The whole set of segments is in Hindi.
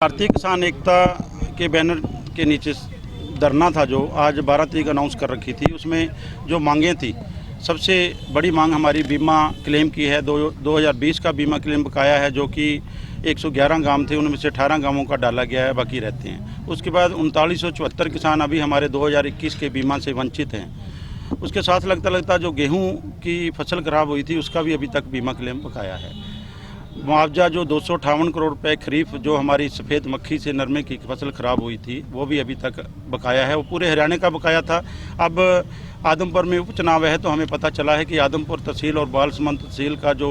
भारतीय किसान एकता के बैनर के नीचे धरना था जो आज 12 तारीख अनाउंस कर रखी थी। उसमें जो मांगें थी, सबसे बड़ी मांग हमारी बीमा क्लेम की है। 2020 का बीमा क्लेम बकाया है, जो कि 111 गांव थे, उनमें से 18 गांवों का डाला गया है, बाकी रहते हैं। उसके बाद 3974 किसान अभी हमारे 2021 के बीमा से वंचित हैं। उसके साथ लगता जो गेहूँ की फसल खराब हुई थी, उसका भी अभी तक बीमा क्लेम बकाया है। मुआवजा जो 258 करोड़ रुपए खरीफ जो हमारी सफ़ेद मक्खी से नरमे की फसल ख़राब हुई थी, वो भी अभी तक बकाया है। वो पूरे हरियाणा का बकाया था। अब आदमपुर में उपचुनाव है, तो हमें पता चला है कि आदमपुर तहसील और बालसमंद तहसील का जो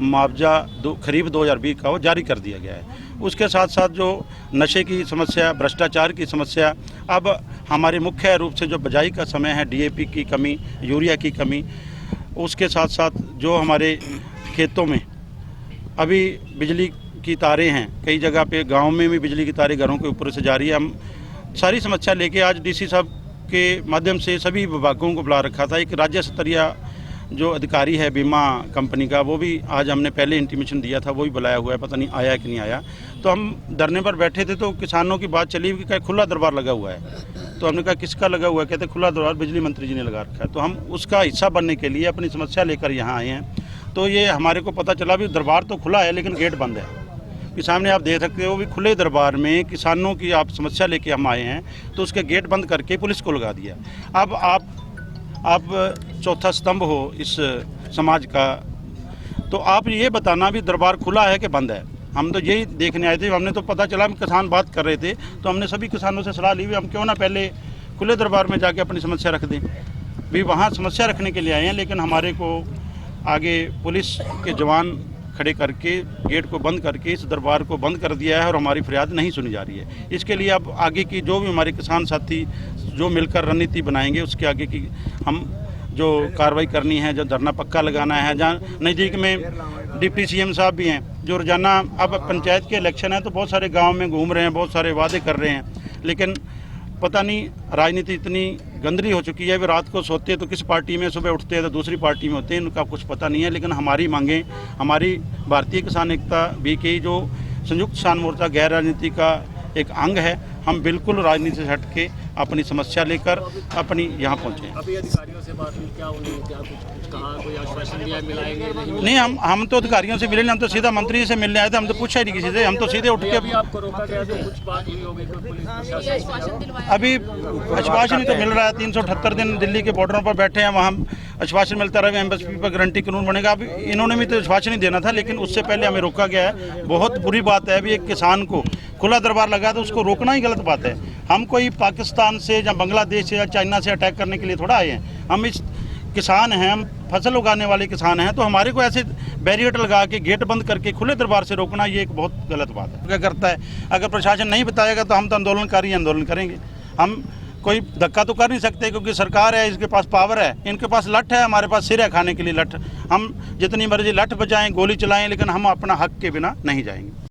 मुआवजा खरीफ 2020 का वो जारी कर दिया गया है। उसके साथ साथ जो नशे की समस्या, भ्रष्टाचार की समस्या, अब हमारे मुख्य रूप से जो बिजाई का समय है, DAP की कमी, यूरिया की कमी, उसके साथ साथ जो हमारे खेतों में अभी बिजली की तारें हैं, कई जगह पे गांव में भी बिजली की तारें घरों के ऊपर से जा रही है। हम सारी समस्या लेके आज DC साहब के माध्यम से सभी विभागों को बुला रखा था। एक राज्य स्तरीय जो अधिकारी है बीमा कंपनी का, वो भी आज हमने पहले इंटीमेशन दिया था, वो भी बुलाया हुआ है, पता नहीं आया कि नहीं आया। तो हम धरने पर बैठे थे, तो किसानों की बात चली कि खुला दरबार लगा हुआ है। तो हमने कहा किसका लगा हुआ है? कहते खुला दरबार बिजली मंत्री जी ने लगा रखा है। तो हम उसका हिस्सा बनने के लिए अपनी समस्या लेकर यहाँ आए हैं। तो ये हमारे को पता चला भी दरबार तो खुला है, लेकिन गेट बंद है। कि सामने आप देख सकते हो भी खुले दरबार में किसानों की आप समस्या लेके हम आए हैं, तो उसके गेट बंद करके पुलिस को लगा दिया। अब आप चौथा स्तंभ हो इस समाज का, तो आप ये बताना भी दरबार खुला है कि बंद है। हम तो यही देखने आए थे। हमने तो पता चला किसान बात कर रहे थे, तो हमने सभी किसानों से सलाह ली भी हम क्यों ना पहले खुले दरबार में जाके अपनी समस्या रख दें। भी वहाँ समस्या रखने के लिए आए हैं, लेकिन हमारे को आगे पुलिस के जवान खड़े करके गेट को बंद करके इस दरबार को बंद कर दिया है, और हमारी फरियाद नहीं सुनी जा रही है। इसके लिए अब आगे की जो भी हमारे किसान साथी जो मिलकर रणनीति बनाएंगे, उसके आगे की हम जो कार्रवाई करनी है, जो धरना पक्का लगाना है। जहाँ नज़दीक में डिप्टी CM साहब भी हैं, जो रोजाना, अब पंचायत के इलेक्शन है तो बहुत सारे गाँव में घूम रहे हैं, बहुत सारे वादे कर रहे हैं, लेकिन पता नहीं राजनीति इतनी गंदली हो चुकी है। वे रात को सोते तो किस पार्टी में, सुबह उठते हैं तो दूसरी पार्टी में होते हैं, उनका कुछ पता नहीं है। लेकिन हमारी मांगें, हमारी भारतीय किसान एकता BK जो संयुक्त किसान मोर्चा गैर राजनीति का एक अंग है, हम बिल्कुल राजनीति से हट के अपनी समस्या लेकर अपनी यहाँ पहुँचे हैं। अभी अधिकारियों से बात हुई, क्या उन्होंने क्या कुछ कहा, कोई आश्वासन दिया, मिलाएंगे नहीं? हम तो अधिकारियों से मिले नहीं, हम तो सीधा मंत्री से मिलने आए थे। हम तो पूछा ही नहीं किसी से, हम तो सीधे उठ के। अभी आपको रोका गया तो कुछ बात हुई होगी, कोई पुलिस प्रशासन? अभी आश्वासन ही तो मिल रहा है। 378 दिन दिल्ली के बॉर्डरों पर बैठे हैं, वहाँ आश्वासन मिलता रहा MSP पर गारंटी कानून बनेगा। अब इन्होंने भी तो आश्वासन ही देना था, लेकिन उससे पहले हमें रोका गया है। बहुत बुरी बात है। अभी एक किसान को खुला दरबार लगा तो उसको रोकना ही गलत बात है। हम कोई पाकिस्तान से या बांग्लादेश से या चाइना से अटैक करने के लिए थोड़ा आए हैं। हम इस किसान हैं, हम फसल उगाने वाले किसान हैं, तो हमारे को ऐसे बैरियर लगा के गेट बंद करके खुले दरबार से रोकना, ये एक बहुत गलत बात है। क्या करता है, अगर प्रशासन नहीं बताएगा तो हम तो आंदोलनकारी आंदोलन करेंगे। हम कोई धक्का तो कर नहीं सकते, क्योंकि सरकार है, इसके पास पावर है, इनके पास लठ है, हमारे पास सिर है खाने के लिए लठ। हम जितनी मर्जी लठ बजाएं, गोली चलाएं, लेकिन हम अपना हक के बिना नहीं जाएंगे।